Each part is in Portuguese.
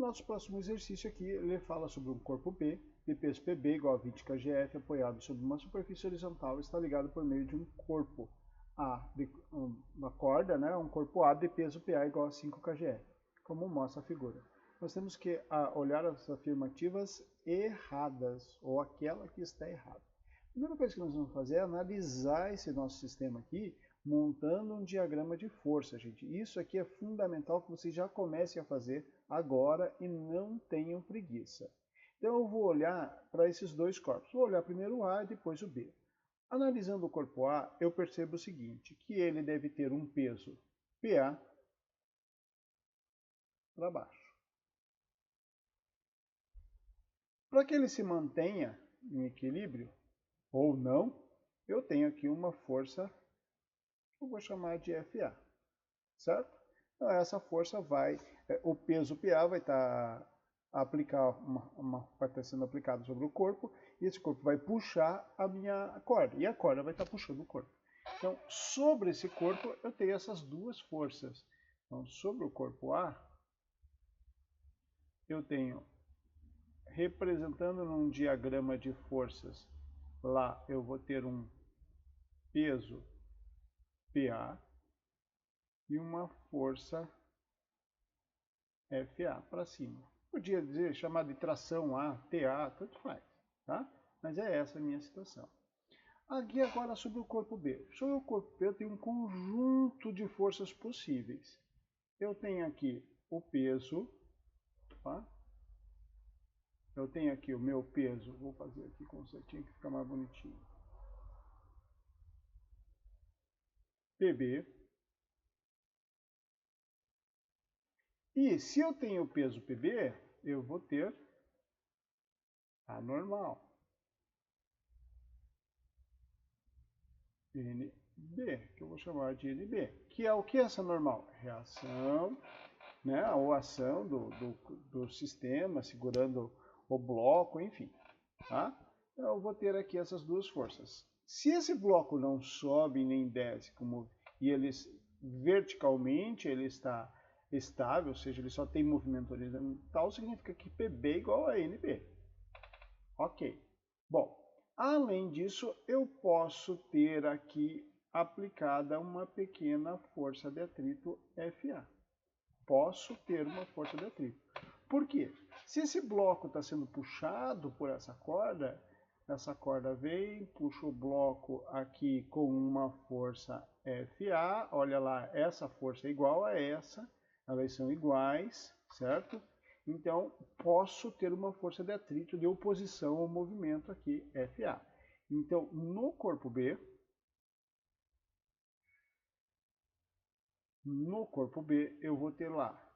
nosso próximo exercício aqui, ele fala sobre um corpo B, de peso PB igual a 20 kgf, apoiado sobre uma superfície horizontal, está ligado por meio de um corpo A, uma corda, né, um corpo A de peso PA igual a 5 kgf, como mostra a figura. Nós temos que olhar as afirmativas erradas, ou aquela que está errada. A primeira coisa que nós vamos fazer é analisar esse nosso sistema aqui, montando um diagrama de força, gente. Isso aqui é fundamental que vocês já comecem a fazer agora e não tenham preguiça. Então eu vou olhar para esses dois corpos. Vou olhar primeiro o A e depois o B. Analisando o corpo A, eu percebo o seguinte, que ele deve ter um peso PA para baixo. Para que ele se mantenha em equilíbrio, ou não, eu tenho aqui uma força, eu vou chamar de FA, certo? Então essa força vai, o peso PA vai estar vai estar sendo aplicado sobre o corpo, e esse corpo vai puxar a minha corda, e a corda vai estar puxando o corpo. Então, sobre esse corpo, eu tenho essas duas forças. Então, sobre o corpo A, eu tenho, representando num diagrama de forças, lá eu vou ter um peso PA e uma força FA para cima. Podia dizer, chamar de tração A, TA, tanto faz, tá? Mas é essa a minha situação. Aqui agora sobre o corpo B. Sobre o corpo B eu tenho um conjunto de forças possíveis. Eu tenho aqui o peso, tá? Eu tenho aqui o meu peso, vou fazer aqui com certinho que fica mais bonitinho. PB. E se eu tenho o peso PB, eu vou ter a normal. NB, que eu vou chamar de NB. Que é o que é essa normal? Reação, né, ou ação do sistema segurando o bloco, enfim. Tá? Então, eu vou ter aqui essas duas forças. Se esse bloco não sobe nem desce, e verticalmente ele está estável, ou seja, ele só tem movimento horizontal, significa que PB é igual a NB. Ok. Bom, além disso, eu posso ter aqui aplicada uma pequena força de atrito FA. Posso ter uma força de atrito. Por quê? Se esse bloco está sendo puxado por essa corda vem, puxa o bloco aqui com uma força FA, olha lá, essa força é igual a essa, elas são iguais, certo? Então, posso ter uma força de atrito de oposição ao movimento aqui, FA. Então, no corpo B, eu vou ter lá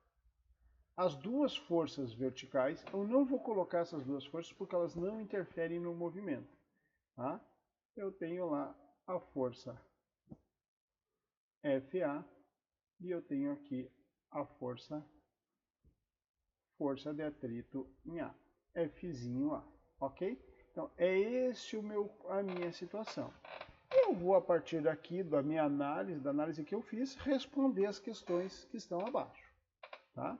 as duas forças verticais. Eu não vou colocar essas duas forças porque elas não interferem no movimento. Tá? Eu tenho lá a força FA e eu tenho aqui a força de atrito em A, Fzinho A, ok? Então, é esse a minha situação. Eu vou, a partir daqui, da análise que eu fiz, responder as questões que estão abaixo. Tá?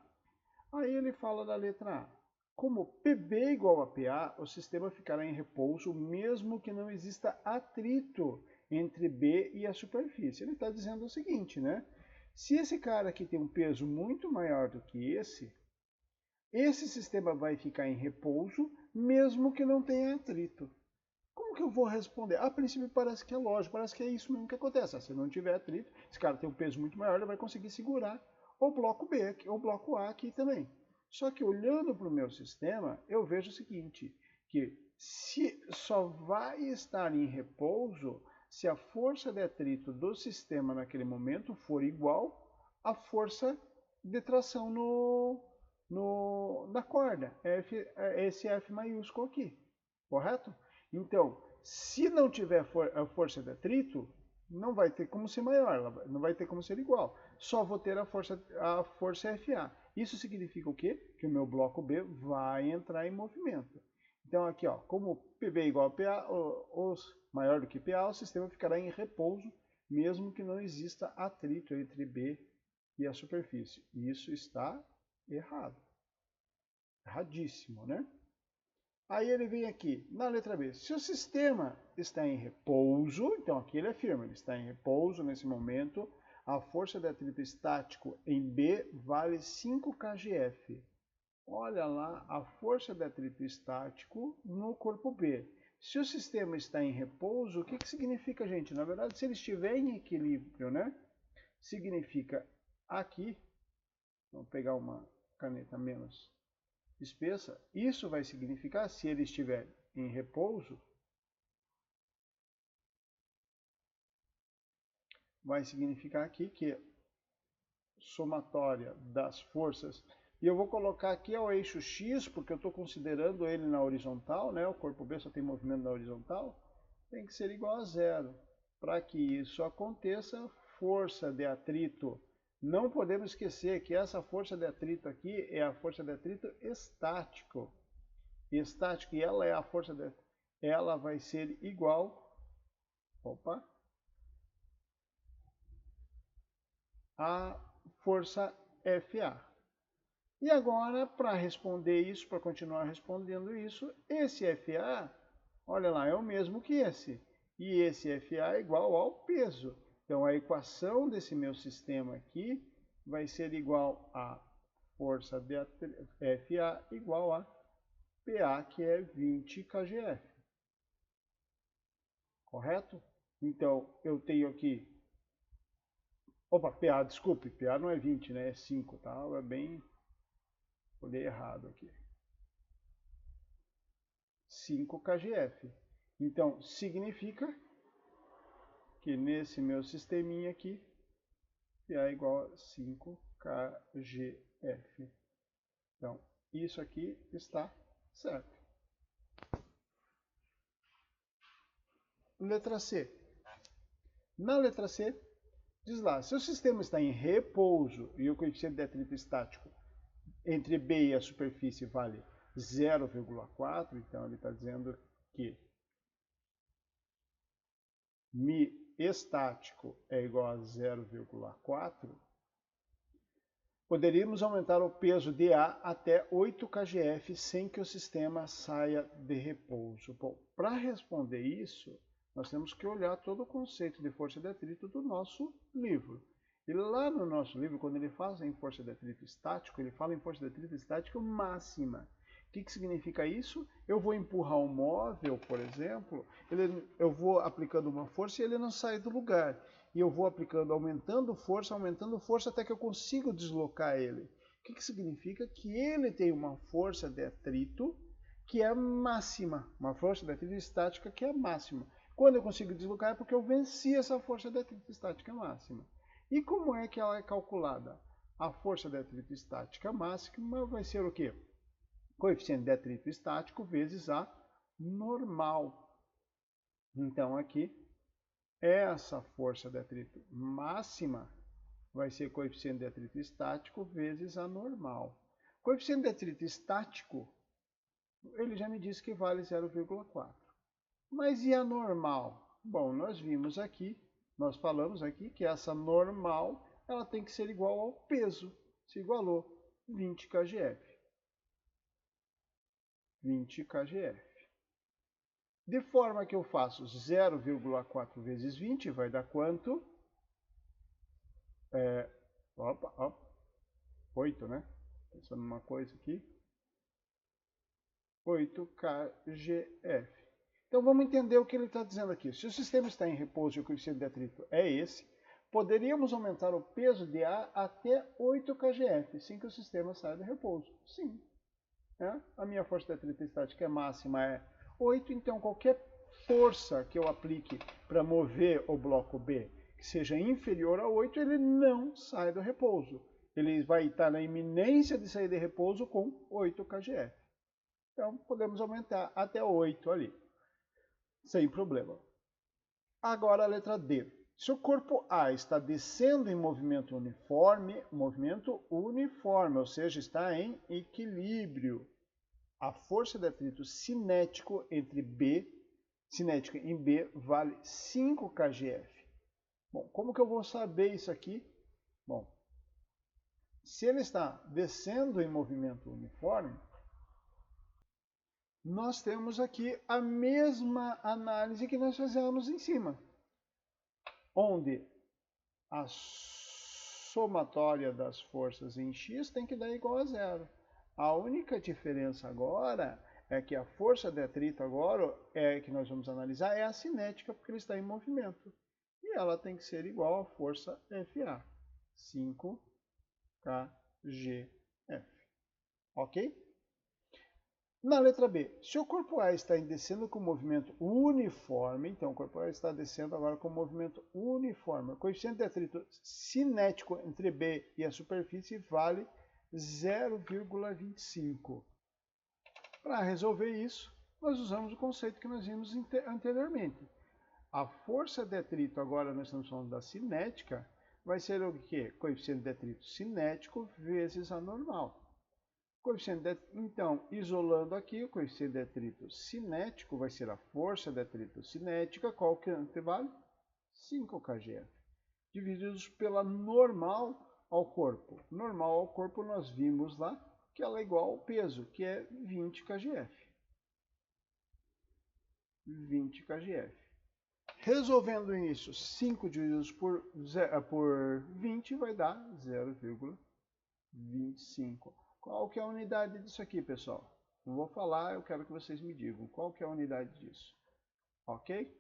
Aí ele fala da letra A. Como PB é igual a PA, o sistema ficará em repouso mesmo que não exista atrito entre B e a superfície. Ele está dizendo o seguinte, né? Se esse cara aqui tem um peso muito maior do que esse sistema vai ficar em repouso mesmo que não tenha atrito. Como que eu vou responder? A princípio parece que é lógico, parece que é isso mesmo que acontece. Se não tiver atrito, esse cara tem um peso muito maior, ele vai conseguir segurar o bloco B, o bloco A aqui também. Só que olhando para o meu sistema, eu vejo o seguinte, que se só vai estar em repouso se a força de atrito do sistema naquele momento for igual à força de tração na corda, esse F maiúsculo aqui, correto? Então, se não tiver a força de atrito, não vai ter como ser maior, não vai ter como ser igual. Só vou ter a força FA. Isso significa o quê? Que o meu bloco B vai entrar em movimento. Então aqui, ó, como PB é igual a PA, maior do que PA, o sistema ficará em repouso, mesmo que não exista atrito entre B e a superfície. E isso está errado. Erradíssimo, né? Aí ele vem aqui, na letra B. Se o sistema está em repouso, então aqui ele afirma, ele está em repouso nesse momento, a força de atrito estático em B vale 5 kgf. Olha lá a força de atrito estático no corpo B. Se o sistema está em repouso, o que significa, gente? Na verdade, se ele estiver em equilíbrio, né? Significa aqui, vamos pegar uma caneta menos espessa, isso vai significar, se ele estiver em repouso, vai significar aqui que somatória das forças, e eu vou colocar aqui o eixo X, porque eu estou considerando ele na horizontal, né? O corpo B só tem movimento na horizontal, tem que ser igual a zero. Para que isso aconteça, força de atrito, não podemos esquecer que essa força de atrito aqui é a força de atrito estático. Estático, e ela é a força de... ela vai ser igual, a força FA. E agora, para responder isso, para continuar respondendo isso, esse FA, olha lá, é o mesmo que esse. E esse FA é igual ao peso. Então, a equação desse meu sistema aqui vai ser igual a força de FA igual a PA, que é 20 kgf. Correto? Então, eu tenho aqui... Opa, PA, desculpe, PA não é 20, né? É 5, tá? É bem... Olhei errado aqui. 5 kgf. Então, significa que nesse meu sisteminha aqui, PA é igual a 5 kgf. Então, isso aqui está certo. Letra C. Na letra C, diz lá, se o sistema está em repouso e o coeficiente de atrito estático entre B e a superfície vale 0,4, então ele está dizendo que μ estático é igual a 0,4, poderíamos aumentar o peso de A até 8 kgf sem que o sistema saia de repouso. Bom, para responder isso, nós temos que olhar todo o conceito de força de atrito do nosso livro. E lá no nosso livro, quando ele fala em força de atrito estático, ele fala em força de atrito estático máxima. O que significa isso? Eu vou empurrar um móvel, por exemplo, eu vou aplicando uma força e ele não sai do lugar. E eu vou aplicando, aumentando força, até que eu consigo deslocar ele. O que significa? Que ele tem uma força de atrito que é máxima, uma força de atrito estática que é máxima. Quando eu consigo deslocar é porque eu venci essa força de atrito estática máxima. E como é que ela é calculada? A força de atrito estática máxima vai ser o quê? Coeficiente de atrito estático vezes a normal. Então aqui, essa força de atrito máxima vai ser coeficiente de atrito estático vezes a normal. Coeficiente de atrito estático, ele já me disse que vale 0,4. Mas e a normal? Bom, nós vimos aqui, nós falamos aqui que essa normal ela tem que ser igual ao peso. Se igualou 20 kgf. 20 kgf. De forma que eu faço 0,4 vezes 20, vai dar quanto? 8, né? Pensando numa coisa aqui. 8 kgf. Então vamos entender o que ele está dizendo aqui. Se o sistema está em repouso e o coeficiente de atrito é esse, poderíamos aumentar o peso de A até 8 kgf, sem que o sistema saia de repouso. Sim. A minha força de atrito estática máxima é 8, então qualquer força que eu aplique para mover o bloco B que seja inferior a 8, ele não sai do repouso. Ele vai estar na iminência de sair de repouso com 8 kgf. Então podemos aumentar até 8 ali, sem problema. Agora a letra D. Se o corpo A está descendo em movimento uniforme, ou seja, está em equilíbrio, a força de atrito cinético em B vale 5 kgf. Bom, como que eu vou saber isso aqui? Bom, se ele está descendo em movimento uniforme, nós temos aqui a mesma análise que nós fizemos em cima, onde a somatória das forças em x tem que dar igual a zero. A única diferença agora é que a força de atrito agora que nós vamos analisar é a cinética, porque ele está em movimento. E ela tem que ser igual à força FA, 5kgf. Ok? Na letra B, se o corpo A está descendo com movimento uniforme, então o corpo A está descendo agora com movimento uniforme. O coeficiente de atrito cinético entre B e a superfície vale 0,25. Para resolver isso, nós usamos o conceito que nós vimos anteriormente. A força de atrito, agora nós estamos falando da cinética, vai ser o quê? Coeficiente de atrito cinético vezes a normal. Então, isolando aqui, o coeficiente de atrito cinético vai ser a força de atrito cinética, qual que vale? 5 kgf. Divididos pela normal ao corpo. Normal ao corpo nós vimos lá que ela é igual ao peso, que é 20 kgf. 20 kgf. Resolvendo isso, 5 divididos por 20 vai dar 0,25. Qual que é a unidade disso aqui, pessoal? Não vou falar, eu quero que vocês me digam. Qual que é a unidade disso? Ok?